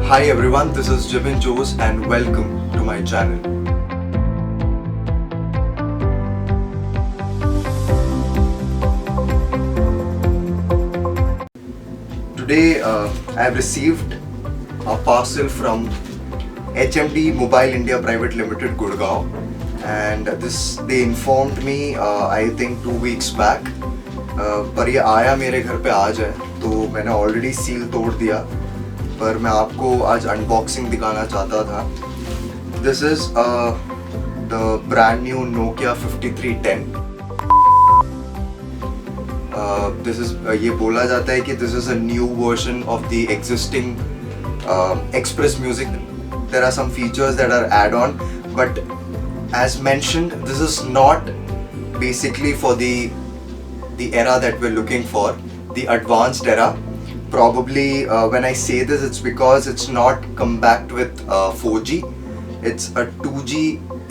Hi everyone, this is Jibin Jose and welcome to my channel. Today I have received a parcel from HMD Mobile India Private Limited Gurgaon, and they informed me I think 2 weeks back, पर ये आया मेरे घर पे आज है तो मैंने ऑलरेडी सील तोड़ दिया, पर मैं आपको आज अनबॉक्सिंग दिखाना चाहता था. This is the brand new Nokia 5310. This is ये बोला जाता है कि this is a new version of the existing Express Music. There are some features that are add-on, but as mentioned, this is not basically for the era that we're looking for, the advanced era. Probably when I say this, it's because it's not compact with 4G. It's a 2G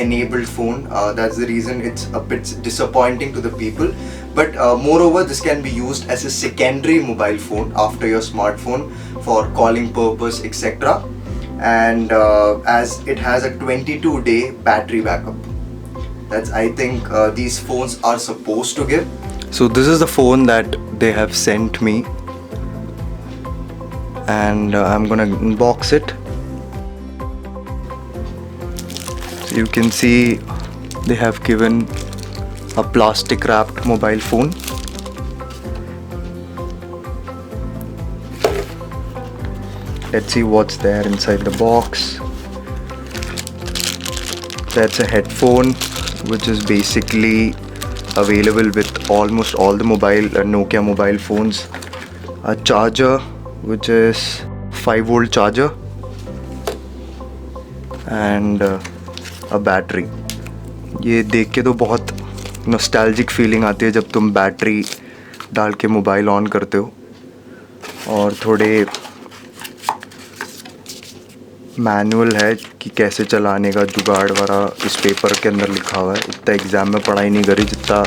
enabled phone. That's the reason it's a bit disappointing to the people. But moreover, this can be used as a secondary mobile phone after your smartphone for calling purpose, etc. And as it has a 22-day battery backup. That's, I think, these phones are supposed to give. So this is the phone that they have sent me, and I'm gonna unbox it. So you can see they have given a plastic wrapped mobile phone. Let's see what's there inside the box. That's a headphone which is basically available with almost all the Nokia mobile phones. A charger which is 5-volt charger, and a battery. ये देख के तो बहुत nostalgic feeling आती है जब तुम battery डाल के मोबाइल ऑन करते हो. और थोड़े मैनुअल है कि कैसे चलाने का, जुगाड़ वाला इस पेपर के अंदर लिखा हुआ है. इतना एग्ज़ाम में पढ़ाई नहीं करी जितना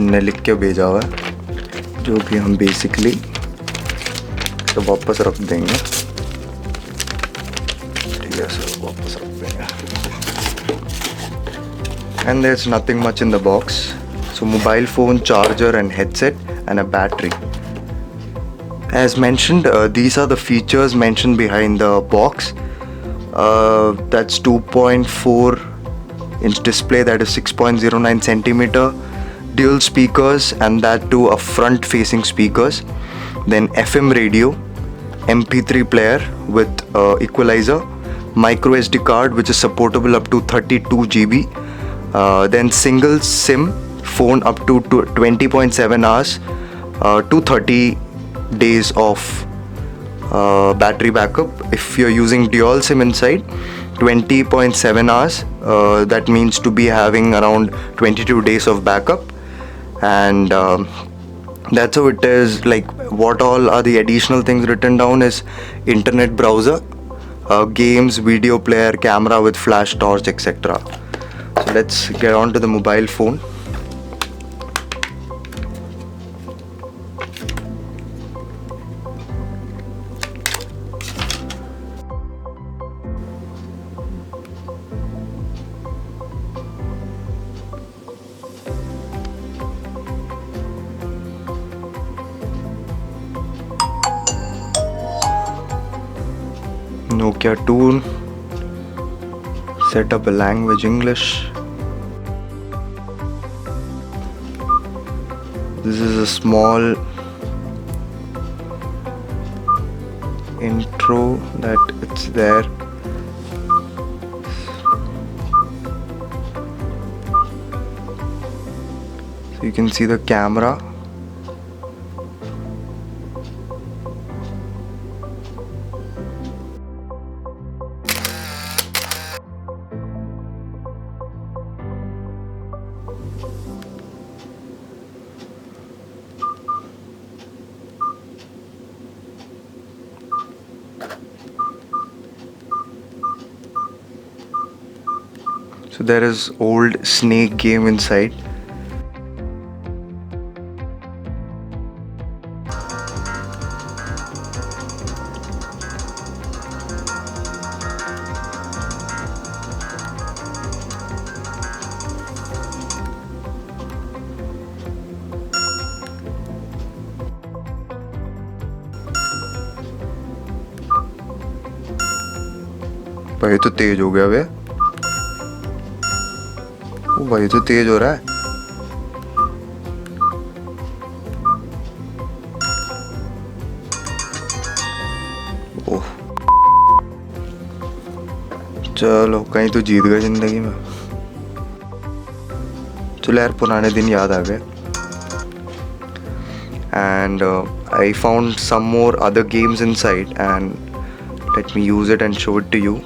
इनने लिख के भेजा हुआ है, जो कि हम बेसिकली तो वापस रख देंगे. ठीक है सर, वापस रख देंगे. And there's nothing much in the box. So mobile phone, charger and headset and a battery. As mentioned, these are the features mentioned behind the box. That's 2.4 inch display, that is 6.09 centimeter, dual speakers, and that too a front facing speakers. Then FM radio, MP3 player with equalizer, micro SD card which is supportable up to 32 GB. Then single SIM phone up to 20.7 hours to 30 days of battery backup. If you're using dual SIM inside, 20.7 hours, that means to be having around 22 days of backup. And that's how it is. Like, what all are the additional things written down is internet browser, games, video player, camera with flash torch, etc. So let's get on to the mobile phone. Nokia tool. Set up a language English. This is a small intro that it's there. So you can see the camera. So there is old Snake game inside. भाई तो तेज हो गया बे, ओ भाई तो तेज हो रहा है। ओह चलो कहीं तो जीत गए जिंदगी में। चलो यार पुराने दिन याद आ गए। And I found some more other games inside, and let me use it and show it to you.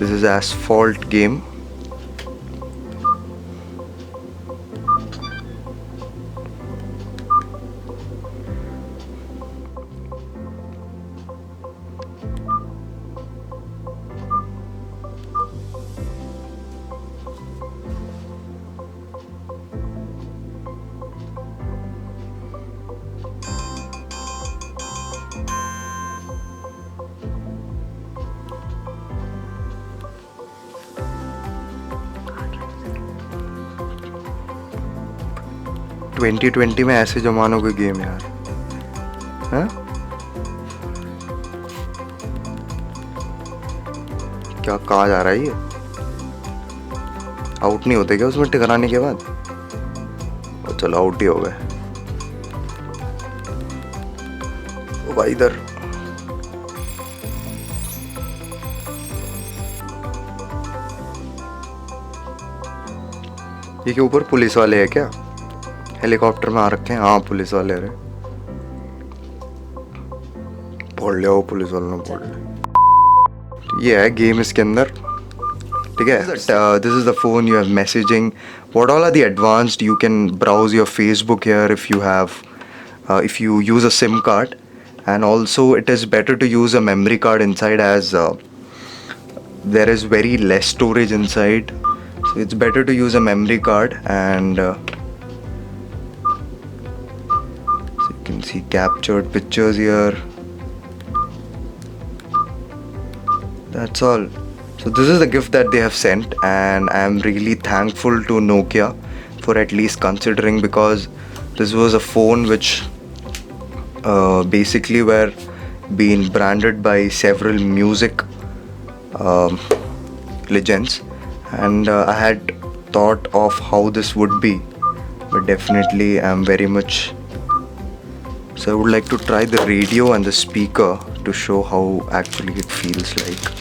This is Asphalt game. Twenty 2020 में ऐसे जमानों के गेम यार, हाँ? क्या कहा जा रहा है ये? आउट नहीं होते क्या उसमें टकराने के बाद? और चलो आउट ही हो गए। ओ भाई इधर ये के ऊपर पुलिस वाले है क्या? हेलीकॉप्टर में आ रखे हैं। हाँ पुलिस वाले रहे, पढ़ लिया वो पुलिस वालों ने, पढ़ लिया। ये है गेम इसके अंदर, ठीक है। This is the phone, you have messaging, what all are the advanced, you can browse your Facebook here if you use a SIM card, and also it is better to use a memory card inside as there is very less storage inside, so it's better to use a memory card. And so you can see captured pictures here. That's all. So this is the gift that they have sent, and I am really thankful to Nokia for at least considering, because this was a phone which basically were being branded by several music legends, and I had thought of how this would be, but definitely I'm very much, so I would like to try the radio and the speaker to show how actually it feels like.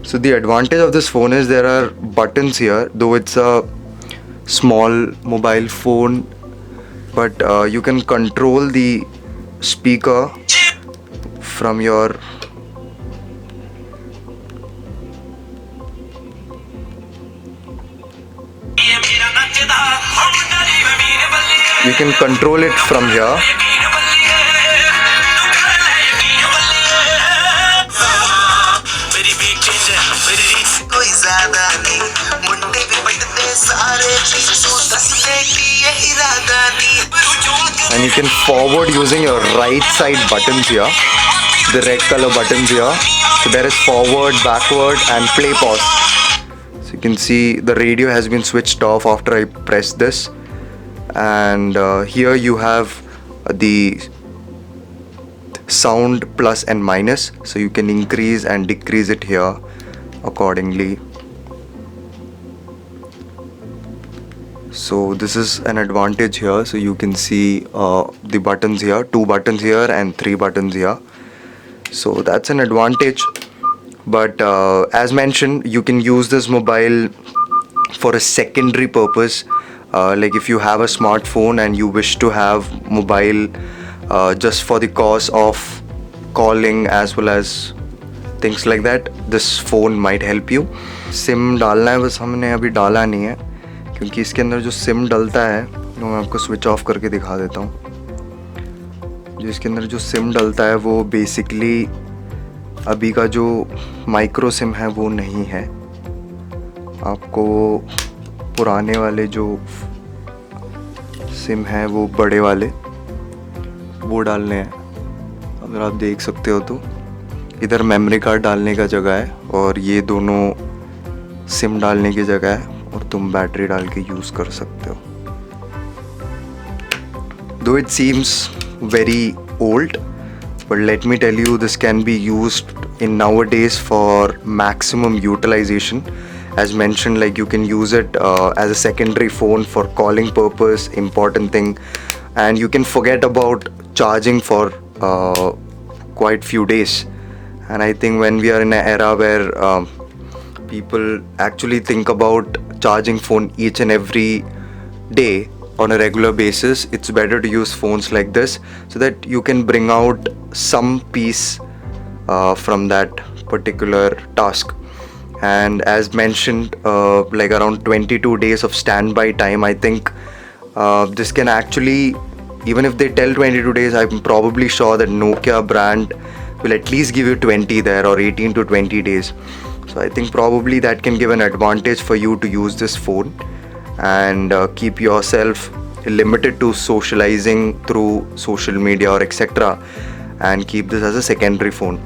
So the advantage of this phone is there are buttons here, though it's a small mobile phone, but you can control the speaker from your it from here. And you can forward using your right side buttons here, the red color buttons here. So there is forward, backward and play pause. So you can see the radio has been switched off after I press this, and here you have the sound plus and minus, so you can increase and decrease it here accordingly. So this is an advantage here, so you can see the buttons here, 2 buttons here and 3 buttons here, so that's an advantage. But as mentioned, you can use this mobile for a secondary purpose, like if you have a smartphone and you wish to have mobile just for the cause of calling as well as things like that, this phone might help you. SIM डालना है, बस हमने अभी डाला नहीं है, क्योंकि इसके अंदर जो सिम डलता है वो मैं आपको स्विच ऑफ करके दिखा देता हूँ। जो इसके अंदर जो सिम डलता है वो बेसिकली अभी का जो माइक्रो सिम है वो नहीं है, आपको पुराने वाले जो सिम हैं वो बड़े वाले वो डालने हैं। अगर आप देख सकते हो तो इधर मेमोरी कार्ड डालने का जगह है और ये दोनों सिम डालने की जगह है और तुम बैटरी डाल के यूज़ कर सकते हो। Though it seems very old, but let me tell you, this can be used in nowadays for maximum utilization. As mentioned, like you can use it as a secondary phone for calling purpose, important thing, and you can forget about charging for quite few days. And I think when we are in an era where people actually think about charging phone each and every day on a regular basis, it's better to use phones like this so that you can bring out some peace from that particular task. And as mentioned, like around 22 days of standby time, I think this can actually, even if they tell 22 days, I'm probably sure that Nokia brand will at least give you 20 there, or 18 to 20 days. So I think probably that can give an advantage for you to use this phone and keep yourself limited to socializing through social media or etc., and keep this as a secondary phone.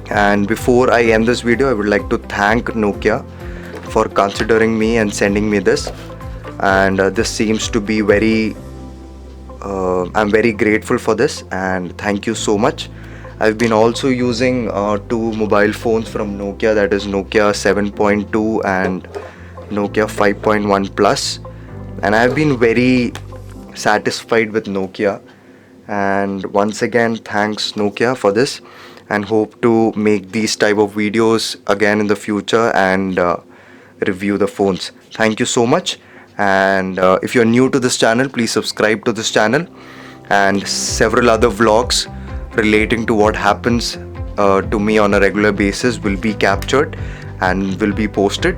And before I end this video, I would like to thank Nokia for considering me and sending me this. And this seems to be very I'm very grateful for this, and thank you so much. I've been also using two mobile phones from Nokia, that is Nokia 7.2 and Nokia 5.1 Plus, and I've been very satisfied with Nokia. And once again, thanks Nokia for this, and hope to make these type of videos again in the future and review the phones. Thank you so much. And if you're new to this channel, please subscribe to this channel, and several other vlogs relating to what happens to me on a regular basis will be captured and will be posted.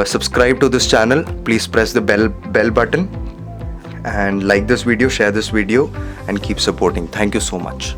Subscribe to this channel, please press the bell button and like this video, share this video, and keep supporting. Thank you so much.